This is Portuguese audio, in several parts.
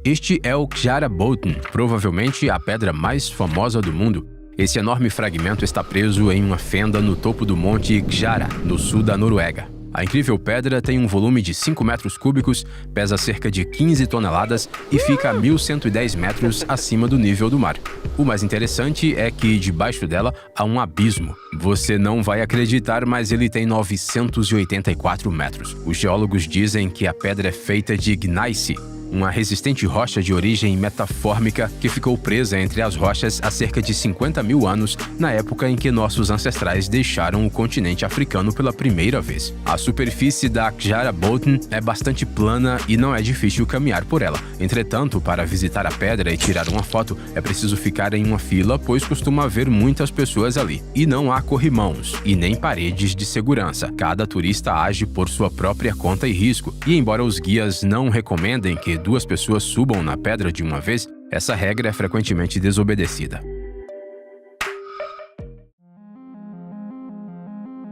Este é o Kjara Botn, provavelmente a pedra mais famosa do mundo. Esse enorme fragmento está preso em uma fenda no topo do Monte Kjara, no sul da Noruega. A incrível pedra tem um volume de 5 metros cúbicos, pesa cerca de 15 toneladas e fica a 1.110 metros acima do nível do mar. O mais interessante é que debaixo dela há um abismo. Você não vai acreditar, mas ele tem 984 metros. Os geólogos dizem que a pedra é feita de gneiss, uma resistente rocha de origem metafórmica que ficou presa entre as rochas há cerca de 50 mil anos, na época em que nossos ancestrais deixaram o continente africano pela primeira vez. A superfície da Kjara Botn é bastante plana e não é difícil caminhar por ela. Entretanto, para visitar a pedra e tirar uma foto, é preciso ficar em uma fila, pois costuma haver muitas pessoas ali. E não há corrimãos e nem paredes de segurança. Cada turista age por sua própria conta e risco. E embora os guias não recomendem que 2 pessoas subam na pedra de uma vez, essa regra é frequentemente desobedecida.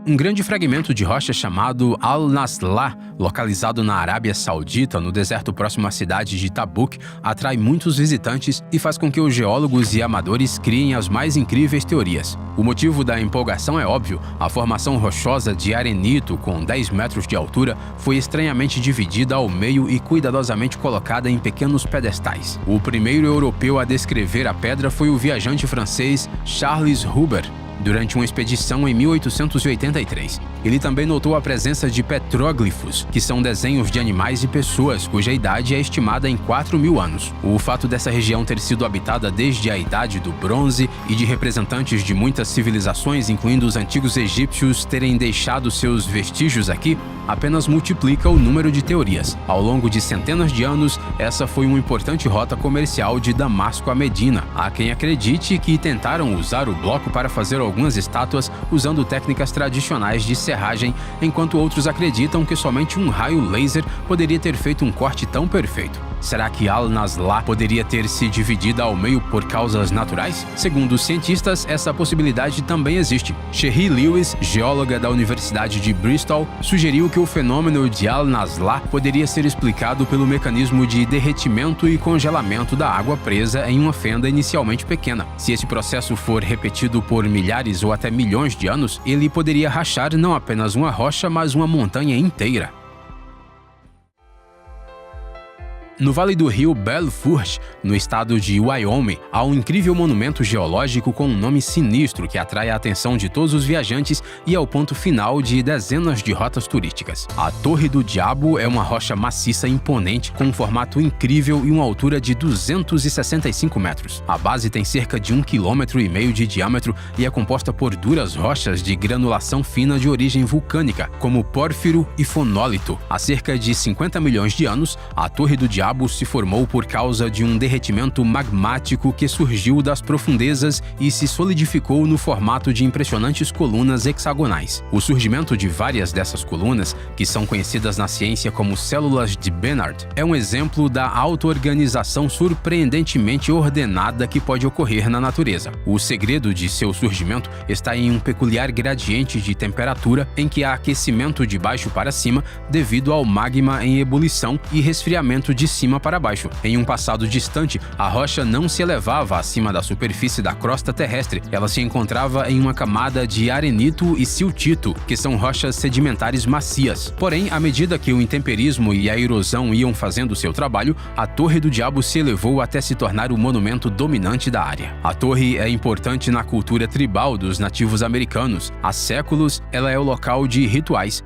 Um grande fragmento de rocha chamado Al-Naslah, localizado na Arábia Saudita, no deserto próximo à cidade de Tabuk, atrai muitos visitantes e faz com que os geólogos e amadores criem as mais incríveis teorias. O motivo da empolgação é óbvio: a formação rochosa de arenito com 10 metros de altura foi estranhamente dividida ao meio e cuidadosamente colocada em pequenos pedestais. O primeiro europeu a descrever a pedra foi o viajante francês Charles Huber, durante uma expedição em 1883. Ele também notou a presença de petróglifos, que são desenhos de animais e pessoas cuja idade é estimada em 4.000 anos. O fato dessa região ter sido habitada desde a Idade do Bronze e de representantes de muitas civilizações, incluindo os antigos egípcios, terem deixado seus vestígios aqui, apenas multiplica o número de teorias. Ao longo de centenas de anos, essa foi uma importante rota comercial de Damasco a Medina. Há quem acredite que tentaram usar o bloco para fazer algumas estátuas usando técnicas tradicionais de serragem, enquanto outros acreditam que somente um raio laser poderia ter feito um corte tão perfeito. Será que Al-Naslah poderia ter se dividido ao meio por causas naturais? Segundo os cientistas, essa possibilidade também existe. Sherry Lewis, geóloga da Universidade de Bristol, sugeriu que o fenômeno de Al-Naslah poderia ser explicado pelo mecanismo de derretimento e congelamento da água presa em uma fenda inicialmente pequena. Se esse processo for repetido por milhares ou até milhões de anos, ele poderia rachar não apenas uma rocha, mas uma montanha inteira. No vale do rio Belfort, no estado de Wyoming, há um incrível monumento geológico com um nome sinistro que atrai a atenção de todos os viajantes e é o ponto final de dezenas de rotas turísticas. A Torre do Diabo é uma rocha maciça imponente com um formato incrível e uma altura de 265 metros. A base tem cerca de 1,5 km de diâmetro e é composta por duras rochas de granulação fina de origem vulcânica, como pórfiro e fonólito. Há cerca de 50 milhões de anos, a Torre do Diabo se formou por causa de um derretimento magmático que surgiu das profundezas e se solidificou no formato de impressionantes colunas hexagonais. O surgimento de várias dessas colunas, que são conhecidas na ciência como células de Bénard, é um exemplo da auto-organização surpreendentemente ordenada que pode ocorrer na natureza. O segredo de seu surgimento está em um peculiar gradiente de temperatura em que há aquecimento de baixo para cima devido ao magma em ebulição e resfriamento de cima para baixo. Em um passado distante, a rocha não se elevava acima da superfície da crosta terrestre. Ela se encontrava em uma camada de arenito e siltito, que são rochas sedimentares macias. Porém, à medida que o intemperismo e a erosão iam fazendo seu trabalho, a Torre do Diabo se elevou até se tornar o monumento dominante da área. A torre é importante na cultura tribal dos nativos americanos. Há séculos, ela é o local de rituais.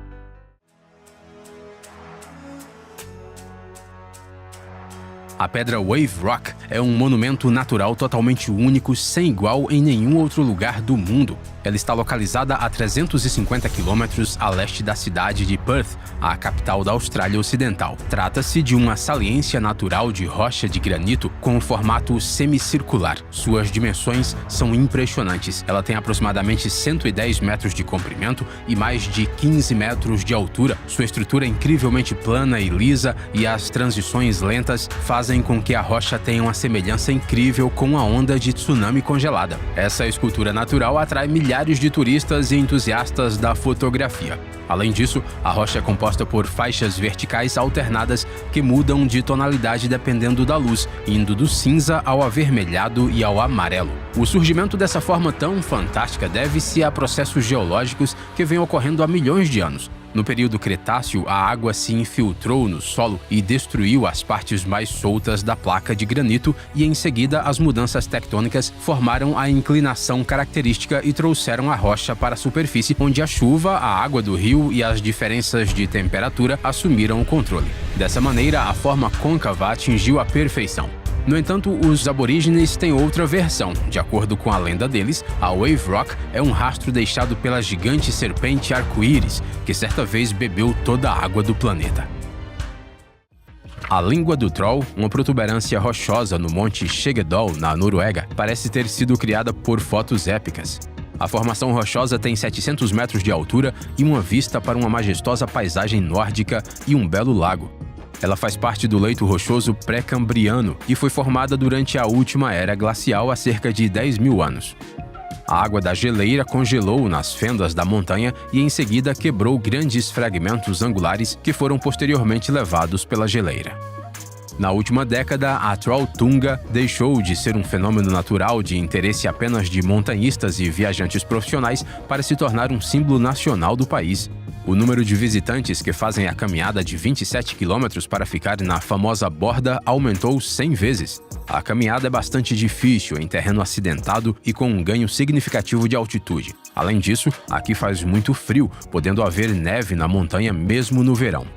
A pedra Wave Rock é um monumento natural totalmente único, sem igual em nenhum outro lugar do mundo. Ela está localizada a 350 quilômetros a leste da cidade de Perth, a capital da Austrália Ocidental. Trata-se de uma saliência natural de rocha de granito com um formato semicircular. Suas dimensões são impressionantes. Ela tem aproximadamente 110 metros de comprimento e mais de 15 metros de altura. Sua estrutura é incrivelmente plana e lisa e as transições lentas fazem com que a rocha tenha uma semelhança incrível com a onda de tsunami congelada. Essa escultura natural atrai milhares milhares de turistas e entusiastas da fotografia. Além disso, a rocha é composta por faixas verticais alternadas que mudam de tonalidade dependendo da luz, indo do cinza ao avermelhado e ao amarelo. O surgimento dessa forma tão fantástica deve-se a processos geológicos que vêm ocorrendo há milhões de anos. No período Cretáceo, a água se infiltrou no solo e destruiu as partes mais soltas da placa de granito e, em seguida, as mudanças tectônicas formaram a inclinação característica e trouxeram a rocha para a superfície, onde a chuva, a água do rio e as diferenças de temperatura assumiram o controle. Dessa maneira, a forma côncava atingiu a perfeição. No entanto, os aborígenes têm outra versão. De acordo com a lenda deles, a Wave Rock é um rastro deixado pela gigante serpente arco-íris, que certa vez bebeu toda a água do planeta. A língua do Troll, uma protuberância rochosa no monte Skjeggedal, na Noruega, parece ter sido criada por fotos épicas. A formação rochosa tem 700 metros de altura e uma vista para uma majestosa paisagem nórdica e um belo lago. Ela faz parte do leito rochoso pré-cambriano e foi formada durante a última era glacial há cerca de 10 mil anos. A água da geleira congelou nas fendas da montanha e em seguida quebrou grandes fragmentos angulares que foram posteriormente levados pela geleira. Na última década, a Trolltunga deixou de ser um fenômeno natural de interesse apenas de montanhistas e viajantes profissionais para se tornar um símbolo nacional do país. O número de visitantes que fazem a caminhada de 27 quilômetros para ficar na famosa borda aumentou 100 vezes. A caminhada é bastante difícil em terreno acidentado e com um ganho significativo de altitude. Além disso, aqui faz muito frio, podendo haver neve na montanha mesmo no verão.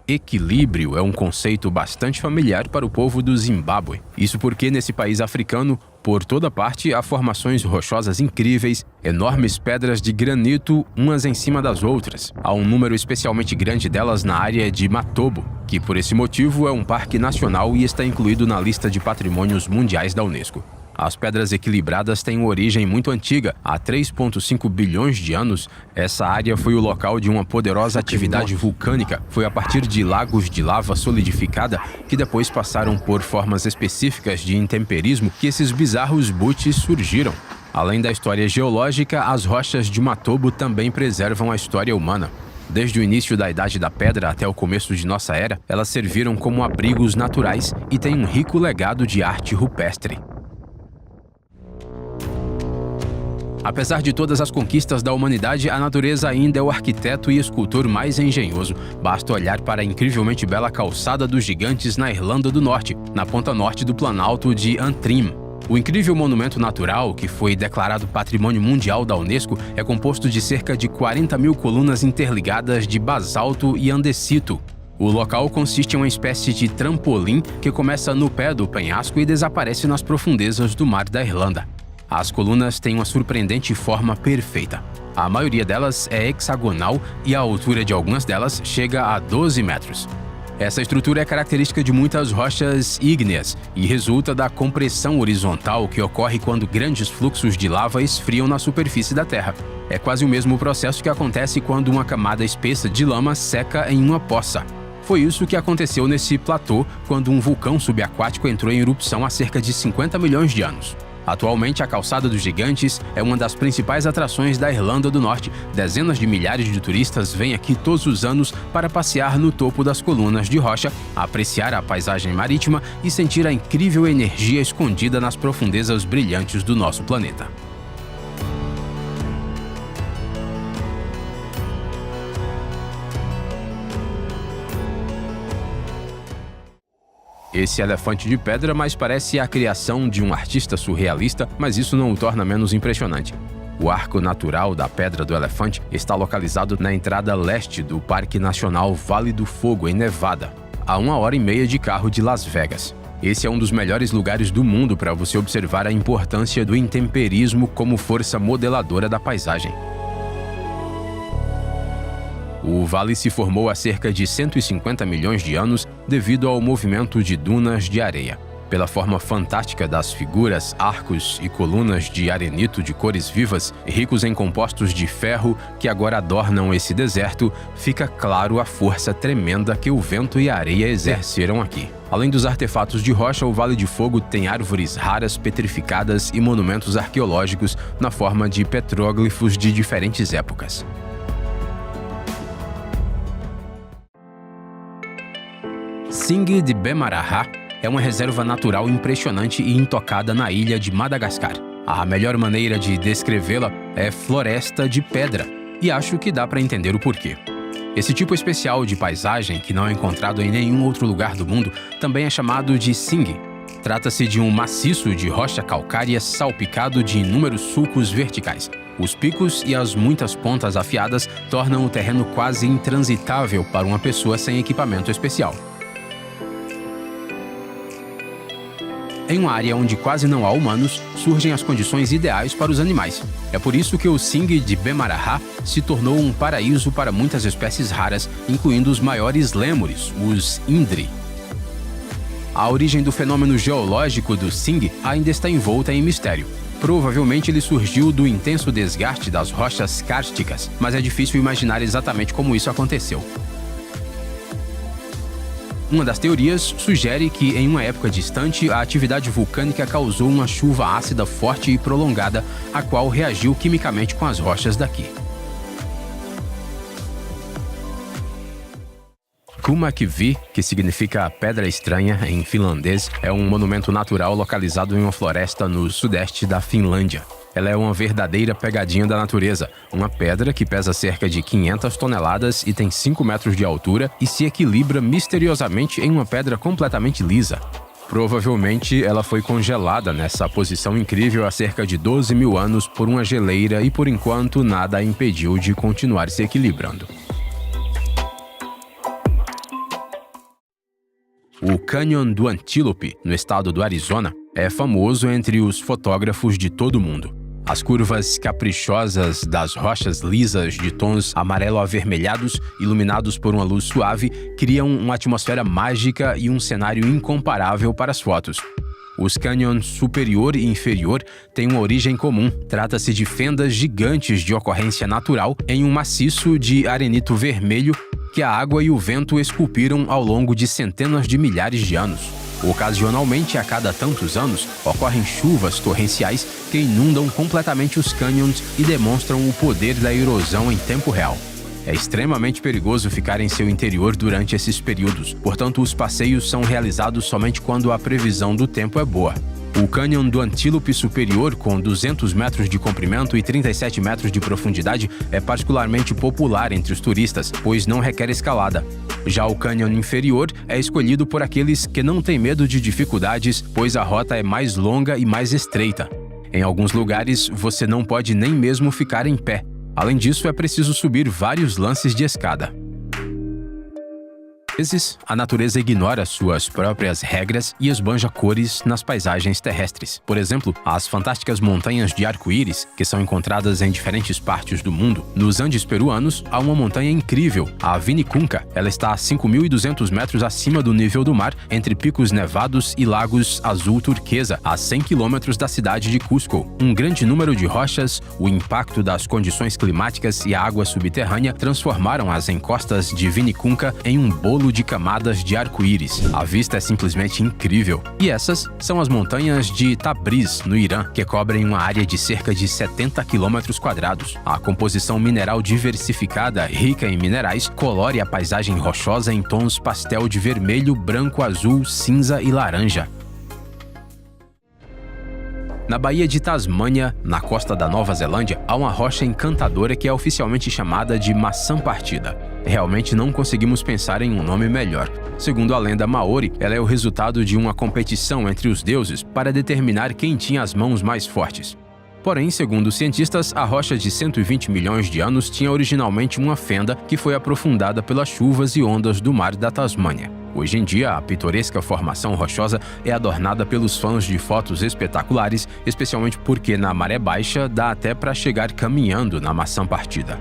Equilíbrio é um conceito bastante familiar para o povo do Zimbábue. Isso porque nesse país africano, por toda parte, há formações rochosas incríveis, enormes pedras de granito umas em cima das outras. Há um número especialmente grande delas na área de Matobo, que por esse motivo é um parque nacional e está incluído na lista de patrimônios mundiais da Unesco. As pedras equilibradas têm uma origem muito antiga. Há 3,5 bilhões de anos, essa área foi o local de uma poderosa atividade vulcânica. Foi a partir de lagos de lava solidificada, que depois passaram por formas específicas de intemperismo, que esses bizarros buttes surgiram. Além da história geológica, as rochas de Matobo também preservam a história humana. Desde o início da Idade da Pedra até o começo de nossa era, elas serviram como abrigos naturais e têm um rico legado de arte rupestre. Apesar de todas as conquistas da humanidade, a natureza ainda é o arquiteto e escultor mais engenhoso. Basta olhar para a incrivelmente bela calçada dos gigantes na Irlanda do Norte, na ponta norte do Planalto de Antrim. O incrível monumento natural, que foi declarado Patrimônio Mundial da Unesco, é composto de cerca de 40 mil colunas interligadas de basalto e andesito. O local consiste em uma espécie de trampolim que começa no pé do penhasco e desaparece nas profundezas do mar da Irlanda. As colunas têm uma surpreendente forma perfeita. A maioria delas é hexagonal e a altura de algumas delas chega a 12 metros. Essa estrutura é característica de muitas rochas ígneas e resulta da compressão horizontal que ocorre quando grandes fluxos de lava esfriam na superfície da Terra. É quase o mesmo processo que acontece quando uma camada espessa de lama seca em uma poça. Foi isso que aconteceu nesse platô quando um vulcão subaquático entrou em erupção há cerca de 50 milhões de anos. Atualmente, a Calçada dos Gigantes é uma das principais atrações da Irlanda do Norte. Dezenas de milhares de turistas vêm aqui todos os anos para passear no topo das colunas de rocha, apreciar a paisagem marítima e sentir a incrível energia escondida nas profundezas brilhantes do nosso planeta. Esse elefante de pedra mais parece a criação de um artista surrealista, mas isso não o torna menos impressionante. O arco natural da Pedra do Elefante está localizado na entrada leste do Parque Nacional Vale do Fogo, em Nevada, a 1h30 de carro de Las Vegas. Esse é um dos melhores lugares do mundo para você observar a importância do intemperismo como força modeladora da paisagem. O vale se formou há cerca de 150 milhões de anos devido ao movimento de dunas de areia. pela forma fantástica das figuras, arcos e colunas de arenito de cores vivas, ricos em compostos de ferro que agora adornam esse deserto, fica claro a força tremenda que o vento e a areia exerceram aqui. Além dos artefatos de rocha, o Vale de Fogo tem árvores raras petrificadas e monumentos arqueológicos na forma de petróglifos de diferentes épocas. Singhi de Bemaraha é uma reserva natural impressionante e intocada na ilha de Madagascar. A melhor maneira de descrevê-la é floresta de pedra, e acho que dá para entender o porquê. Esse tipo especial de paisagem, que não é encontrado em nenhum outro lugar do mundo, também é chamado de Singhi. Trata-se de um maciço de rocha calcária salpicado de inúmeros sulcos verticais. Os picos e as muitas pontas afiadas tornam o terreno quase intransitável para uma pessoa sem equipamento especial. Em uma área onde quase não há humanos, surgem as condições ideais para os animais. É por isso que o Singhi de Bemaraha se tornou um paraíso para muitas espécies raras, incluindo os maiores lêmures, os Indri. A origem do fenômeno geológico do Singhi ainda está envolta em mistério. Provavelmente ele surgiu do intenso desgaste das rochas kársticas, mas é difícil imaginar exatamente como isso aconteceu. Uma das teorias sugere que, em uma época distante, a atividade vulcânica causou uma chuva ácida forte e prolongada, a qual reagiu quimicamente com as rochas daqui. Kumakivi, que significa pedra estranha em finlandês, é um monumento natural localizado em uma floresta no sudeste da Finlândia. Ela é uma verdadeira pegadinha da natureza, uma pedra que pesa cerca de 500 toneladas e tem 5 metros de altura e se equilibra misteriosamente em uma pedra completamente lisa. Provavelmente ela foi congelada nessa posição incrível há cerca de 12 mil anos por uma geleira e por enquanto nada a impediu de continuar se equilibrando. O Canyon do Antílope, no estado do Arizona, é famoso entre os fotógrafos de todo o mundo. As curvas caprichosas das rochas lisas de tons amarelo-avermelhados, iluminados por uma luz suave, criam uma atmosfera mágica e um cenário incomparável para as fotos. Os cânions superior e inferior têm uma origem comum. Trata-se de fendas gigantes de ocorrência natural em um maciço de arenito vermelho que a água e o vento esculpiram ao longo de centenas de milhares de anos. Ocasionalmente, a cada tantos anos, ocorrem chuvas torrenciais que inundam completamente os cânions e demonstram o poder da erosão em tempo real. É extremamente perigoso ficar em seu interior durante esses períodos, portanto, os passeios são realizados somente quando a previsão do tempo é boa. O Canyon do Antílope Superior, com 200 metros de comprimento e 37 metros de profundidade, é particularmente popular entre os turistas, pois não requer escalada. Já o Canyon Inferior é escolhido por aqueles que não têm medo de dificuldades, pois a rota é mais longa e mais estreita. Em alguns lugares, você não pode nem mesmo ficar em pé. Além disso, é preciso subir vários lances de escada. Às vezes, a natureza ignora suas próprias regras e esbanja cores nas paisagens terrestres. Por exemplo, as fantásticas montanhas de arco-íris, que são encontradas em diferentes partes do mundo. Nos Andes peruanos, há uma montanha incrível, a Vinicunca. Ela está a 5.200 metros acima do nível do mar, entre picos nevados e lagos azul turquesa, a 100 quilômetros da cidade de Cusco. Um grande número de rochas, o impacto das condições climáticas e a água subterrânea transformaram as encostas de Vinicunca em um bolo de camadas de arco-íris. A vista é simplesmente incrível. E essas são as montanhas de Tabriz, no Irã, que cobrem uma área de cerca de 70 quilômetros quadrados. A composição mineral diversificada, rica em minerais, colore a paisagem rochosa em tons pastel de vermelho, branco, azul, cinza e laranja. Na Baía de Tasmânia, na costa da Nova Zelândia, há uma rocha encantadora que é oficialmente chamada de maçã partida. Realmente não conseguimos pensar em um nome melhor. Segundo a lenda maori, ela é o resultado de uma competição entre os deuses para determinar quem tinha as mãos mais fortes. Porém, segundo os cientistas, a rocha de 120 milhões de anos tinha originalmente uma fenda que foi aprofundada pelas chuvas e ondas do mar da Tasmânia. Hoje em dia, a pitoresca formação rochosa é adornada pelos fãs de fotos espetaculares, especialmente porque na maré baixa dá até para chegar caminhando na maçã partida.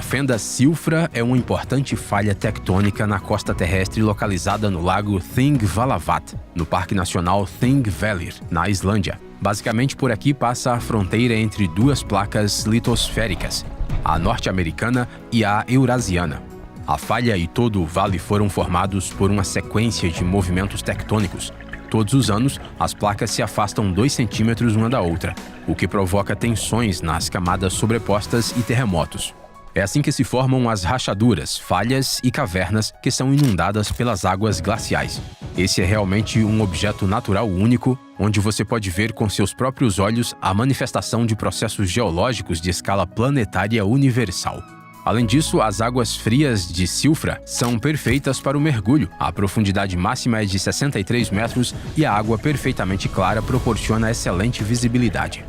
fenda Silfra é uma importante falha tectônica na costa terrestre localizada no lago Thingvallavatn, no Parque Nacional Thingvellir, na Islândia. Basicamente, por aqui passa a fronteira entre duas placas litosféricas, a norte-americana e a eurasiana. A falha e todo o vale foram formados por uma sequência de movimentos tectônicos. Todos os anos, as placas se afastam 2 centímetros uma da outra, o que provoca tensões nas camadas sobrepostas e terremotos. É assim que se formam as rachaduras, falhas e cavernas que são inundadas pelas águas glaciais. Esse é realmente um objeto natural único, onde você pode ver com seus próprios olhos a manifestação de processos geológicos de escala planetária universal. Além disso, as águas frias de Silfra são perfeitas para o mergulho. A profundidade máxima é de 63 metros e a água perfeitamente clara proporciona excelente visibilidade.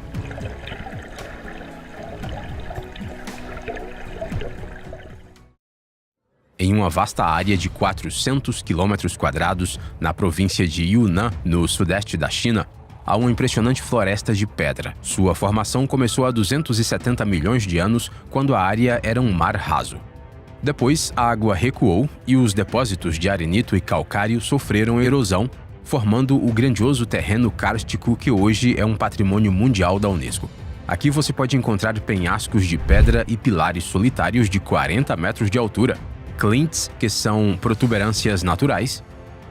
Em uma vasta área de 400 km², na província de Yunnan, no sudeste da China, há uma impressionante floresta de pedra. Sua formação começou há 270 milhões de anos, quando a área era um mar raso. Depois, a água recuou e os depósitos de arenito e calcário sofreram erosão, formando o grandioso terreno kárstico que hoje é um patrimônio mundial da Unesco. Aqui você pode encontrar penhascos de pedra e pilares solitários de 40 metros de altura, clints, que são protuberâncias naturais,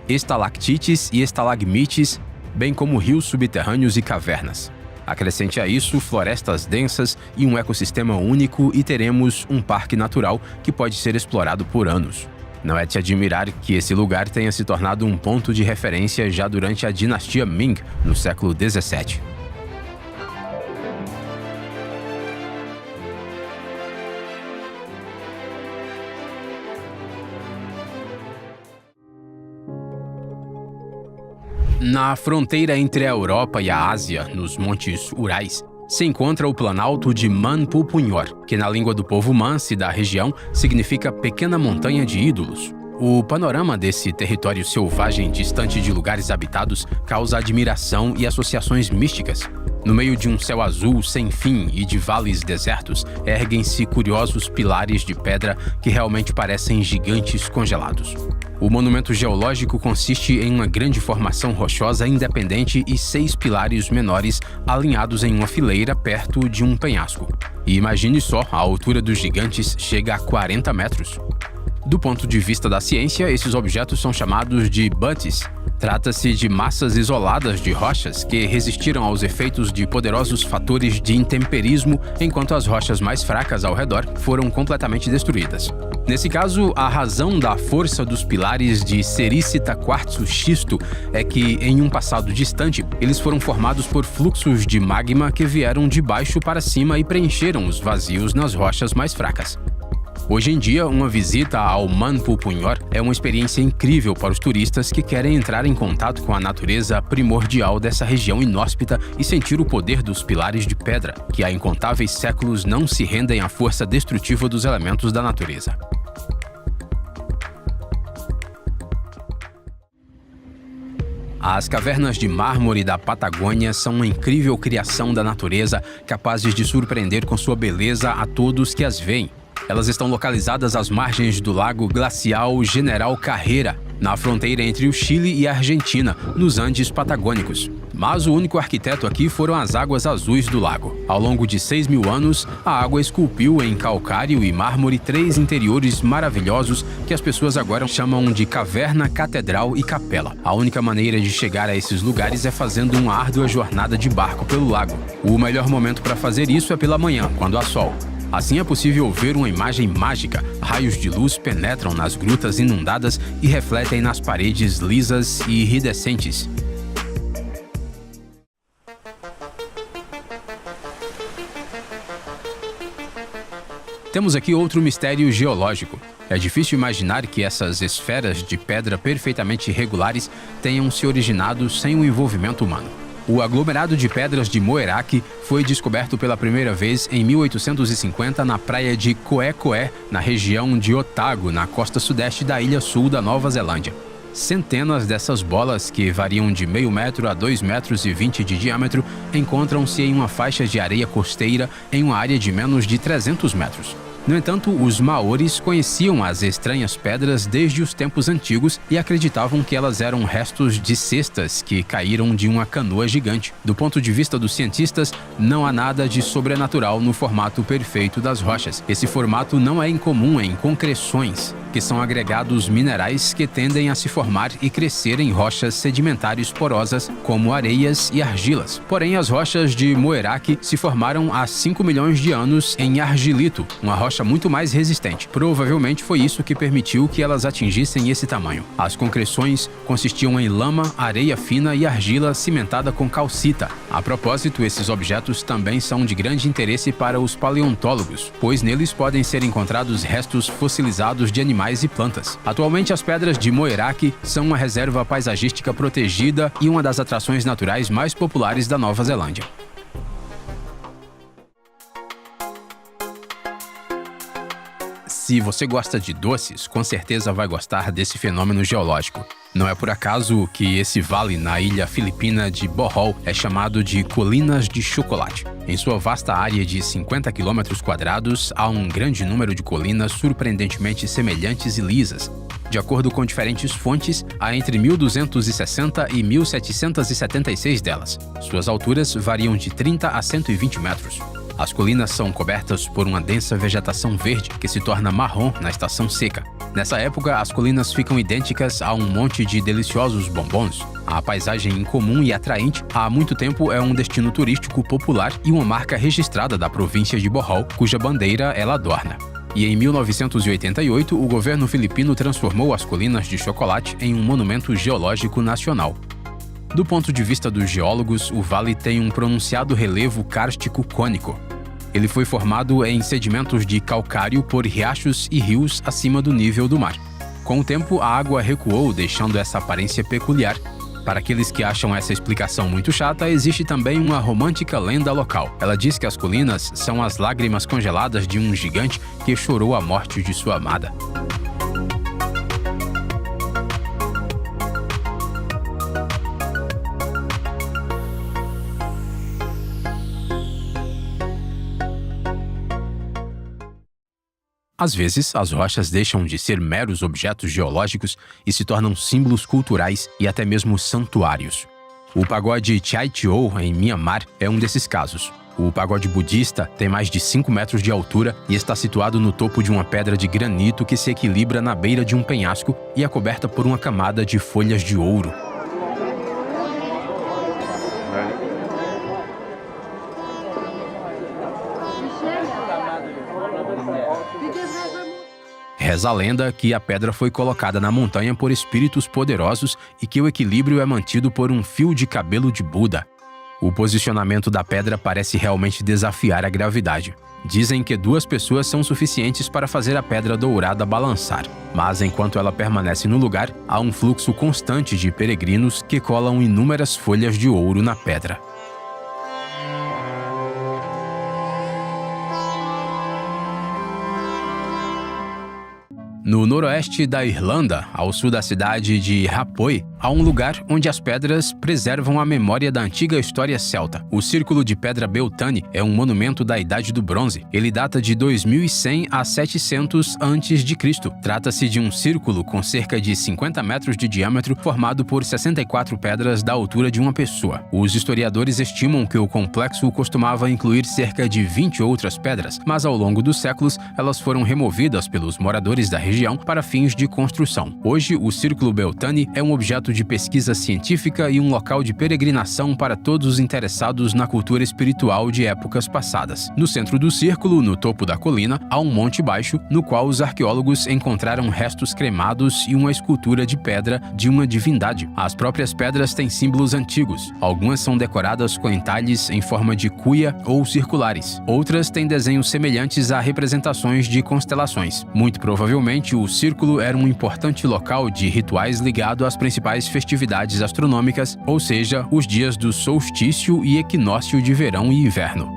estalactites e estalagmites, bem como rios subterrâneos e cavernas. Acrescente a isso florestas densas e um ecossistema único e teremos um parque natural que pode ser explorado por anos. Não é de se admirar que esse lugar tenha se tornado um ponto de referência já durante a dinastia Ming, no século XVII. Na fronteira entre a Europa e a Ásia, nos Montes Urais, se encontra o Planalto de Manpupunhor, que na língua do povo Mansi da região significa pequena montanha de ídolos. O panorama desse território selvagem distante de lugares habitados causa admiração e associações místicas. No meio de um céu azul sem fim e de vales desertos, erguem-se curiosos pilares de pedra que realmente parecem gigantes congelados. O monumento geológico consiste em uma grande formação rochosa independente e 6 pilares menores alinhados em uma fileira perto de um penhasco. E imagine só, a altura dos gigantes chega a 40 metros. Do ponto de vista da ciência, esses objetos são chamados de buttes. Trata-se de massas isoladas de rochas que resistiram aos efeitos de poderosos fatores de intemperismo, enquanto as rochas mais fracas ao redor foram completamente destruídas. Nesse caso, a razão da força dos pilares de sericita quartzo xisto é que, em um passado distante, eles foram formados por fluxos de magma que vieram de baixo para cima e preencheram os vazios nas rochas mais fracas. Hoje em dia, uma visita ao Manpupunhor é uma experiência incrível para os turistas que querem entrar em contato com a natureza primordial dessa região inóspita e sentir o poder dos pilares de pedra, que há incontáveis séculos não se rendem à força destrutiva dos elementos da natureza. As cavernas de mármore da Patagônia são uma incrível criação da natureza, capazes de surpreender com sua beleza a todos que as veem. Elas estão localizadas às margens do lago glacial General Carrera, na fronteira entre o Chile e a Argentina, nos Andes patagônicos. Mas o único arquiteto aqui foram as águas azuis do lago. Ao longo de 6.000 anos, a água esculpiu em calcário e mármore 3 interiores maravilhosos que as pessoas agora chamam de caverna, catedral e capela. A única maneira de chegar a esses lugares é fazendo uma árdua jornada de barco pelo lago. O melhor momento para fazer isso é pela manhã, quando há sol. Assim é possível ver uma imagem mágica. Raios de luz penetram nas grutas inundadas e refletem nas paredes lisas e iridescentes. Temos aqui outro mistério geológico. É difícil imaginar que essas esferas de pedra perfeitamente irregulares tenham se originado sem o envolvimento humano. O aglomerado de pedras de Moeraki foi descoberto pela primeira vez em 1850 na praia de Koekkoe, na região de Otago, na costa sudeste da ilha sul da Nova Zelândia. Centenas dessas bolas, que variam de meio metro a 2,20 metros de diâmetro, encontram-se em uma faixa de areia costeira em uma área de menos de 300 metros. No entanto, os maoris conheciam as estranhas pedras desde os tempos antigos e acreditavam que elas eram restos de cestas que caíram de uma canoa gigante. Do ponto de vista dos cientistas, não há nada de sobrenatural no formato perfeito das rochas. Esse formato não é incomum em concreções, que são agregados minerais que tendem a se formar e crescer em rochas sedimentares porosas, como areias e argilas. Porém, as rochas de Moeraki se formaram há 5 milhões de anos em argilito, uma rocha muito mais resistente. Provavelmente foi isso que permitiu que elas atingissem esse tamanho. As concreções consistiam em lama, areia fina e argila cimentada com calcita. A propósito, esses objetos também são de grande interesse para os paleontólogos, pois neles podem ser encontrados restos fossilizados de animais e plantas. Atualmente, as pedras de Moeraki são uma reserva paisagística protegida e uma das atrações naturais mais populares da Nova Zelândia. Se você gosta de doces, com certeza vai gostar desse fenômeno geológico. Não é por acaso que esse vale na ilha filipina de Bohol é chamado de Colinas de Chocolate. Em sua vasta área de 50 km², há um grande número de colinas surpreendentemente semelhantes e lisas. De acordo com diferentes fontes, há entre 1.260 e 1.776 delas. Suas alturas variam de 30 a 120 metros. As colinas são cobertas por uma densa vegetação verde que se torna marrom na estação seca. Nessa época, as colinas ficam idênticas a um monte de deliciosos bombons. A paisagem incomum e atraente há muito tempo é um destino turístico popular e uma marca registrada da província de Bohol, cuja bandeira ela adorna. E em 1988, o governo filipino transformou as Colinas de Chocolate em um monumento geológico nacional. Do ponto de vista dos geólogos, o vale tem um pronunciado relevo kárstico cônico. Ele foi formado em sedimentos de calcário por riachos e rios acima do nível do mar. Com o tempo, a água recuou, deixando essa aparência peculiar. Para aqueles que acham essa explicação muito chata, existe também uma romântica lenda local. Ela diz que as colinas são as lágrimas congeladas de um gigante que chorou a morte de sua amada. Às vezes, as rochas deixam de ser meros objetos geológicos e se tornam símbolos culturais e até mesmo santuários. O pagode Chai Chou, em Myanmar, é um desses casos. O pagode budista tem mais de 5 metros de altura e está situado no topo de uma pedra de granito que se equilibra na beira de um penhasco e é coberta por uma camada de folhas de ouro. Reza a lenda que a pedra foi colocada na montanha por espíritos poderosos e que o equilíbrio é mantido por um fio de cabelo de Buda. O posicionamento da pedra parece realmente desafiar a gravidade. Dizem que 2 pessoas são suficientes para fazer a pedra dourada balançar, mas enquanto ela permanece no lugar, há um fluxo constante de peregrinos que colam inúmeras folhas de ouro na pedra. No noroeste da Irlanda, ao sul da cidade de Rapoi, há um lugar onde as pedras preservam a memória da antiga história celta. O Círculo de Pedra Beltane é um monumento da Idade do Bronze. Ele data de 2100 a 700 a.C. Trata-se de um círculo com cerca de 50 metros de diâmetro, formado por 64 pedras da altura de uma pessoa. Os historiadores estimam que o complexo costumava incluir cerca de 20 outras pedras, mas ao longo dos séculos elas foram removidas pelos moradores da região para fins de construção. Hoje, o Círculo Beltane é um objeto de pesquisa científica e um local de peregrinação para todos os interessados na cultura espiritual de épocas passadas. No centro do círculo, no topo da colina, há um monte baixo, no qual os arqueólogos encontraram restos cremados e uma escultura de pedra de uma divindade. As próprias pedras têm símbolos antigos. Algumas são decoradas com entalhes em forma de cuia ou circulares. Outras têm desenhos semelhantes a representações de constelações. Muito provavelmente, o círculo era um importante local de rituais ligado às principais festividades astronômicas, ou seja, os dias do solstício e equinócio de verão e inverno.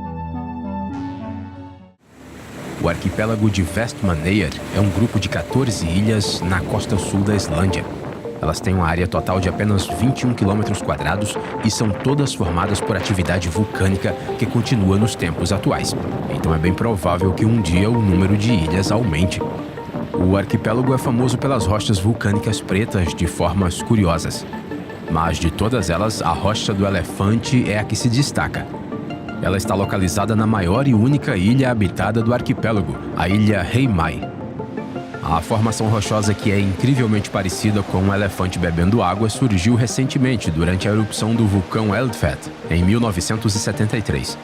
O arquipélago de Vestmannaeyjar é um grupo de 14 ilhas na costa sul da Islândia. Elas têm uma área total de apenas 21 km² e são todas formadas por atividade vulcânica que continua nos tempos atuais. Então é bem provável que um dia o número de ilhas aumente. O arquipélago é famoso pelas rochas vulcânicas pretas de formas curiosas. Mas de todas elas, a Rocha do Elefante é a que se destaca. Ela está localizada na maior e única ilha habitada do arquipélago, a ilha Heimaey. A formação rochosa, que é incrivelmente parecida com um elefante bebendo água, surgiu recentemente durante a erupção do vulcão Eldfett, em 1973.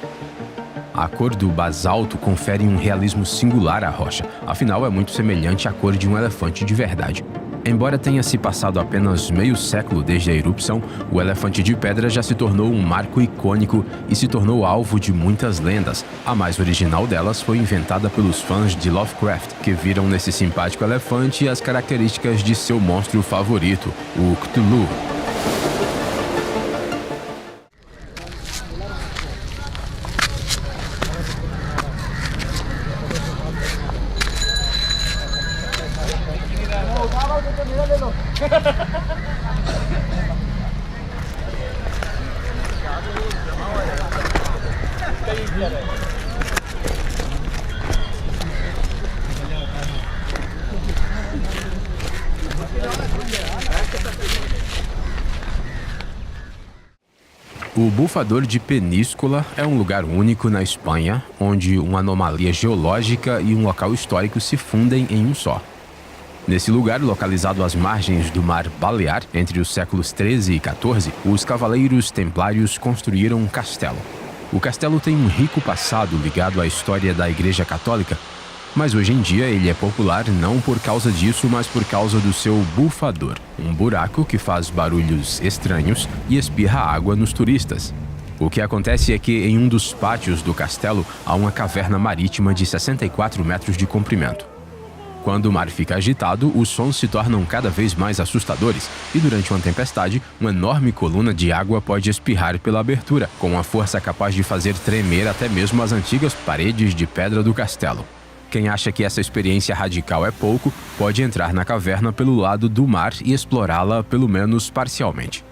A cor do basalto confere um realismo singular à rocha, afinal é muito semelhante à cor de um elefante de verdade. Embora tenha se passado apenas meio século desde a erupção, o elefante de pedra já se tornou um marco icônico e se tornou alvo de muitas lendas. A mais original delas foi inventada pelos fãs de Lovecraft, que viram nesse simpático elefante as características de seu monstro favorito, o Cthulhu. O Bufador de Peníscola é um lugar único na Espanha, onde uma anomalia geológica e um local histórico se fundem em um só. Nesse lugar, localizado às margens do Mar Balear, entre os séculos XIII e XIV, os cavaleiros templários construíram um castelo. O castelo tem um rico passado ligado à história da Igreja Católica, mas hoje em dia ele é popular não por causa disso, mas por causa do seu bufador, um buraco que faz barulhos estranhos e espirra água nos turistas. O que acontece é que em um dos pátios do castelo há uma caverna marítima de 64 metros de comprimento. Quando o mar fica agitado, os sons se tornam cada vez mais assustadores e durante uma tempestade, uma enorme coluna de água pode espirrar pela abertura, com uma força capaz de fazer tremer até mesmo as antigas paredes de pedra do castelo. Quem acha que essa experiência radical é pouco, pode entrar na caverna pelo lado do mar e explorá-la pelo menos parcialmente.